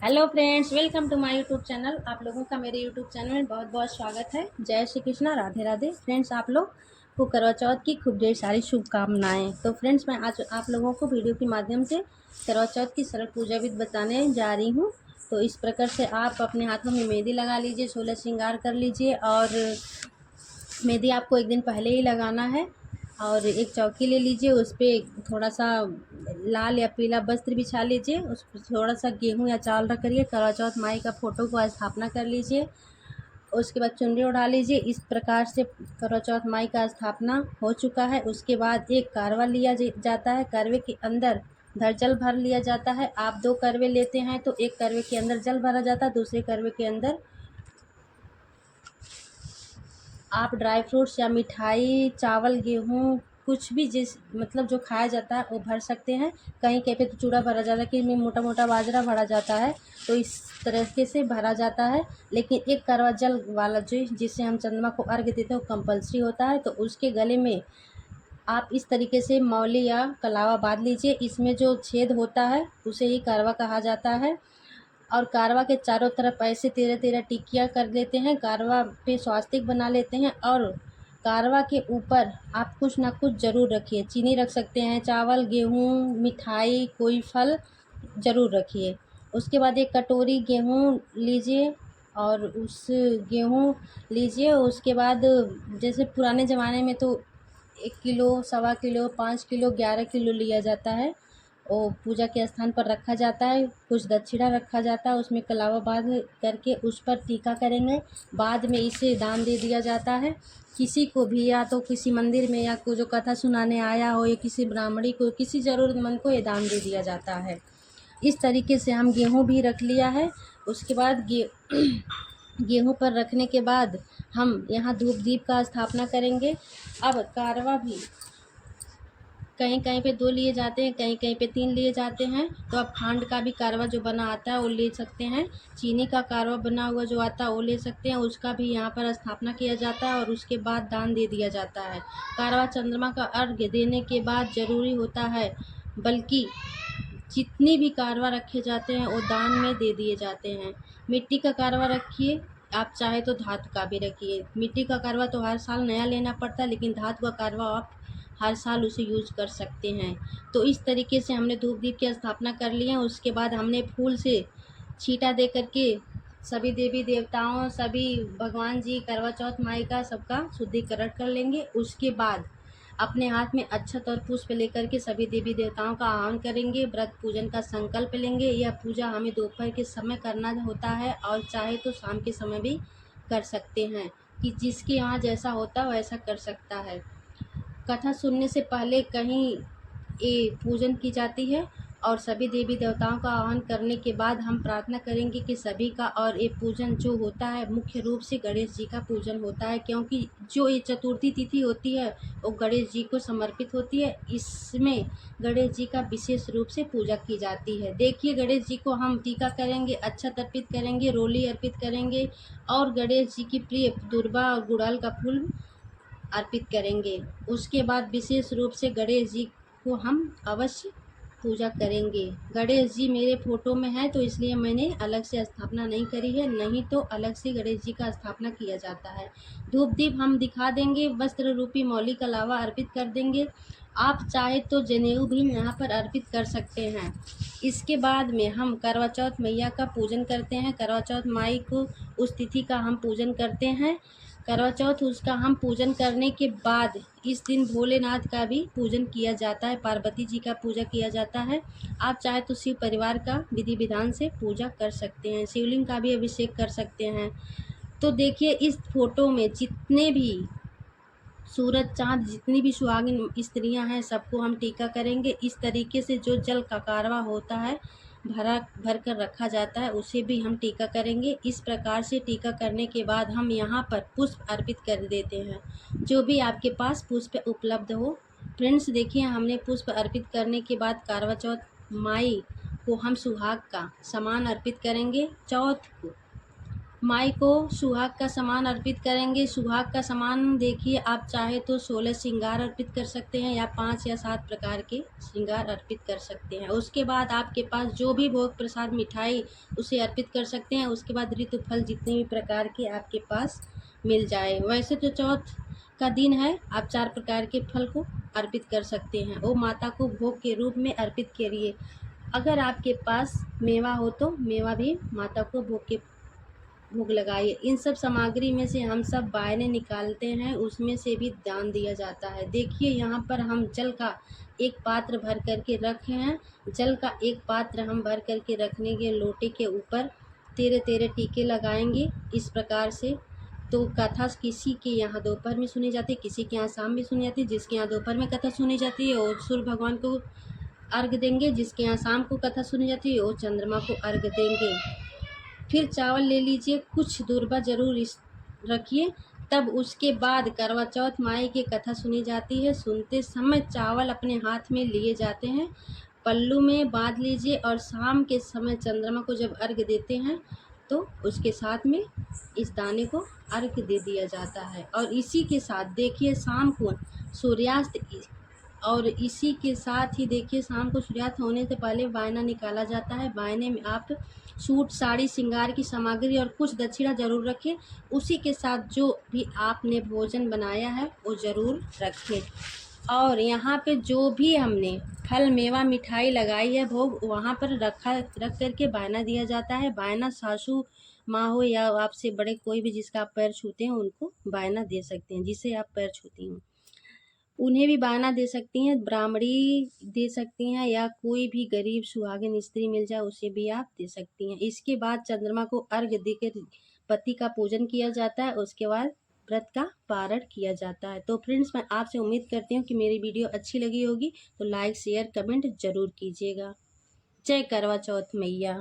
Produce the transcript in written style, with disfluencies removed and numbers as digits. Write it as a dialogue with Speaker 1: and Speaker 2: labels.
Speaker 1: Hello friends, welcome to my YouTube channel. आप लोगों का मेरे यूट्यूब चैनल में बहुत बहुत स्वागत है। जय श्री कृष्णा, राधे राधे। फ्रेंड्स, आप लोग को करवा चौथ की खूब ढेर सारी शुभकामनाएं। तो फ्रेंड्स, मैं आज आप लोगों को वीडियो के माध्यम से करवा चौथ की सरल पूजा विधि बताने जा रही हूँ। तो इस प्रकार से आप अपने हाथों में मेहंदी लगा लीजिए, 16 श्रृंगार कर लीजिए। और मेहंदी आपको एक दिन पहले ही लगाना है। और एक चौकी ले लीजिए, उस पर थोड़ा सा लाल या पीला वस्त्र बिछा लीजिए, उस पर थोड़ा सा गेहूं या चावल रख करिए, करवा चौथ माई का फोटो को स्थापना कर लीजिए। उसके बाद चुनरी उड़ा लीजिए। इस प्रकार से करवा चौथ माई का स्थापना हो चुका है। उसके बाद एक कारवा लिया जाता है। करवे के अंदर जल भर लिया जाता है। आप 2 करवे लेते हैं तो एक करवे के अंदर जल भरा जाता है, दूसरे करवे के अंदर आप ड्राई फ्रूट्स या मिठाई, चावल, गेहूँ, कुछ भी जिस मतलब जो खाया जाता है वो भर सकते हैं। कहीं कहीं पे तो चूड़ा भरा जाता है, कहीं में मोटा मोटा बाजरा भरा जाता है। तो इस तरीके से भरा जाता है। लेकिन एक करवा जल वाला जो जिससे हम चंद्रमा को अर्घ्य देते हैं वो कंपल्सरी होता है। तो उसके गले में आप इस तरीके से मौली या कलावा बांध लीजिए। इसमें जो छेद होता है उसे ही करवा कहा जाता है। और कारवा के चारों तरफ ऐसे 13-13 टिकिया कर लेते हैं। कारवा पे स्वास्तिक बना लेते हैं। और कारवा के ऊपर आप कुछ ना कुछ ज़रूर रखिए। चीनी रख सकते हैं, चावल, गेहूँ, मिठाई, कोई फल ज़रूर रखिए। उसके बाद एक कटोरी गेहूँ लीजिए और उस गेहूँ लीजिए। उसके बाद जैसे पुराने ज़माने में तो 1 किलो, सवा किलो, 5 किलो, 11 किलो लिया जाता है। वो पूजा के स्थान पर रखा जाता है। कुछ दक्षिणा रखा जाता है, उसमें कलावा बांध करके उस पर टीका करेंगे। बाद में इसे दान दे दिया जाता है किसी को भी, या तो किसी मंदिर में, या को जो कथा सुनाने आया हो, या किसी ब्राह्मणी को, किसी ज़रूरतमंद को ये दान दे दिया जाता है। इस तरीके से हम गेहूँ भी रख लिया है। उसके बाद गेहूँ पर रखने के बाद हम यहाँ धूप दीप का स्थापना करेंगे। अब कारवा भी कहीं कहीं पे 2 लिए जाते हैं, कहीं कहीं पे 3 लिए जाते हैं। तो आप खांड का भी कारवा जो बना आता है वो ले सकते हैं। चीनी का कारवा बना हुआ जो आता है वो ले सकते हैं। उसका भी यहाँ पर स्थापना किया जाता है और उसके बाद दान दे दिया जाता है। कारवा चंद्रमा का अर्घ्य देने के बाद ज़रूरी होता है, बल्कि जितने भी कारवा रखे जाते हैं वो दान में दे दिए जाते हैं। मिट्टी का कारवा रखिए, आप चाहे तो धातु का भी रखिए। मिट्टी का कारवा तो हर साल नया लेना पड़ता है, लेकिन धातु का कारवा आप हर साल उसे यूज कर सकते हैं। तो इस तरीके से हमने धूप दीप की स्थापना कर ली है। उसके बाद हमने फूल से छींटा दे करके सभी देवी देवताओं, सभी भगवान जी, करवा चौथ माई का सबका शुद्धिकरण कर लेंगे। उसके बाद अपने हाथ में अक्षत और पुष्प लेकर के सभी देवी देवताओं का आह्वान करेंगे। व्रत पूजन का संकल्प लेंगे। यह पूजा हमें दोपहर के समय करना होता है और चाहे तो शाम के समय भी कर सकते हैं, कि जिसके यहाँ जैसा होता है वैसा कर सकता है। कथा सुनने से पहले कहीं ये पूजन की जाती है। और सभी देवी देवताओं का आह्वान करने के बाद हम प्रार्थना करेंगे कि सभी का, और ये पूजन जो होता है मुख्य रूप से गणेश जी का पूजन होता है, क्योंकि जो ये चतुर्थी तिथि होती है वो गणेश जी को समर्पित होती है। इसमें गणेश जी का विशेष रूप से पूजा की जाती है। देखिए, गणेश जी को हम टीका करेंगे, अक्षत अर्पित करेंगे, रोली अर्पित करेंगे और गणेश जी की प्रिय दुर्वा और गुड़हल का फूल अर्पित करेंगे। उसके बाद विशेष रूप से गणेश जी को हम अवश्य पूजा करेंगे। गणेश जी मेरे फ़ोटो में है तो इसलिए मैंने अलग से स्थापना नहीं करी है, नहीं तो अलग से गणेश जी का स्थापना किया जाता है। धूप दीप हम दिखा देंगे, वस्त्र रूपी मौली का लावा अर्पित कर देंगे। आप चाहे तो जनेऊ भी यहाँ पर अर्पित कर सकते हैं। इसके बाद में हम करवा चौथ मैया का पूजन करते हैं। करवा चौथ माई को उस तिथि का हम पूजन करते हैं। करवा चौथ उसका हम पूजन करने के बाद इस दिन भोलेनाथ का भी पूजन किया जाता है, पार्वती जी का पूजा किया जाता है। आप चाहे तो शिव परिवार का विधि विधान से पूजा कर सकते हैं, शिवलिंग का भी अभिषेक कर सकते हैं। तो देखिए, इस फोटो में जितने भी सूरज चाँद, जितनी भी सुहागिन स्त्रियां हैं, सबको हम टीका करेंगे। इस तरीके से जो जल का कारवा होता है भर कर रखा जाता है, उसे भी हम टीका करेंगे। इस प्रकार से टीका करने के बाद हम यहाँ पर पुष्प अर्पित कर देते हैं, जो भी आपके पास पुष्प उपलब्ध हो। फ्रेंड्स, देखिए, हमने पुष्प अर्पित करने के बाद करवा चौथ माई को हम सुहाग का सामान अर्पित करेंगे। चौथ को माई को सुहाग का सामान अर्पित करेंगे। सुहाग का सामान देखिए, आप चाहे तो 16 श्रृंगार अर्पित कर सकते हैं या 5 या 7 प्रकार के श्रृंगार अर्पित कर सकते हैं। उसके बाद आपके पास जो भी भोग प्रसाद मिठाई उसे अर्पित कर सकते हैं। उसके बाद ऋतु फल जितने भी प्रकार के आपके पास मिल जाए। वैसे तो चौथ का दिन है, आप 4 प्रकार के फल को अर्पित कर सकते हैं। वो माता को भोग के रूप में अर्पित करिए। अगर आपके पास मेवा हो तो मेवा भी माता को भोग लगाइए। इन सब सामग्री में से हम सब बायने निकालते हैं, उसमें से भी दान दिया जाता है। देखिए यहाँ पर हम जल का एक पात्र भर करके रखे हैं। जल का एक पात्र हम भर करके रखने के लोटे के ऊपर 13 टीके लगाएंगे इस प्रकार से। तो कथा किसी के यहाँ दोपहर में सुनी जाती है, किसी के यहाँ शाम में सुनी जाती है। जिसके यहाँ दोपहर में कथा सुनी जाती है और सूर्य भगवान को अर्घ देंगे। जिसके यहाँ शाम को कथा सुनी जाती है वो चंद्रमा को अर्घ देंगे। फिर चावल ले लीजिए, कुछ दूरबा ज़रूर इस रखिए। तब उसके बाद करवा चौथ माई की कथा सुनी जाती है। सुनते समय चावल अपने हाथ में लिए जाते हैं, पल्लू में बांध लीजिए और शाम के समय चंद्रमा को जब अर्घ देते हैं तो उसके साथ में इस दाने को अर्घ दे दिया जाता है। और इसी के साथ देखिए शाम को सूर्यास्त और इसी के साथ ही देखिए शाम को सूर्यास्त होने से पहले वायना निकाला जाता है। वायने में आप सूट साड़ी श्रृंगार की सामग्री और कुछ दक्षिणा ज़रूर रखें। उसी के साथ जो भी आपने भोजन बनाया है वो ज़रूर रखें। और यहाँ पे जो भी हमने फल मेवा मिठाई लगाई है भोग वहाँ पर रख करके बायना दिया जाता है। बायना सासू माँ हो या आपसे बड़े कोई भी जिसका आप पैर छूते हैं उनको बायना दे सकते हैं, जिसे आप पैर छूती हैं उन्हें भी बायना दे सकती हैं। ब्राह्मणी दे सकती हैं या कोई भी गरीब सुहागिन स्त्री मिल जाए उसे भी आप दे सकती हैं। इसके बाद चंद्रमा को अर्घ देकर पति का पूजन किया जाता है। उसके बाद व्रत का पारण किया जाता है। तो फ्रेंड्स, मैं आपसे उम्मीद करती हूँ कि मेरी वीडियो अच्छी लगी होगी, तो लाइक शेयर कमेंट ज़रूर कीजिएगा। जय करवा चौथ मैया।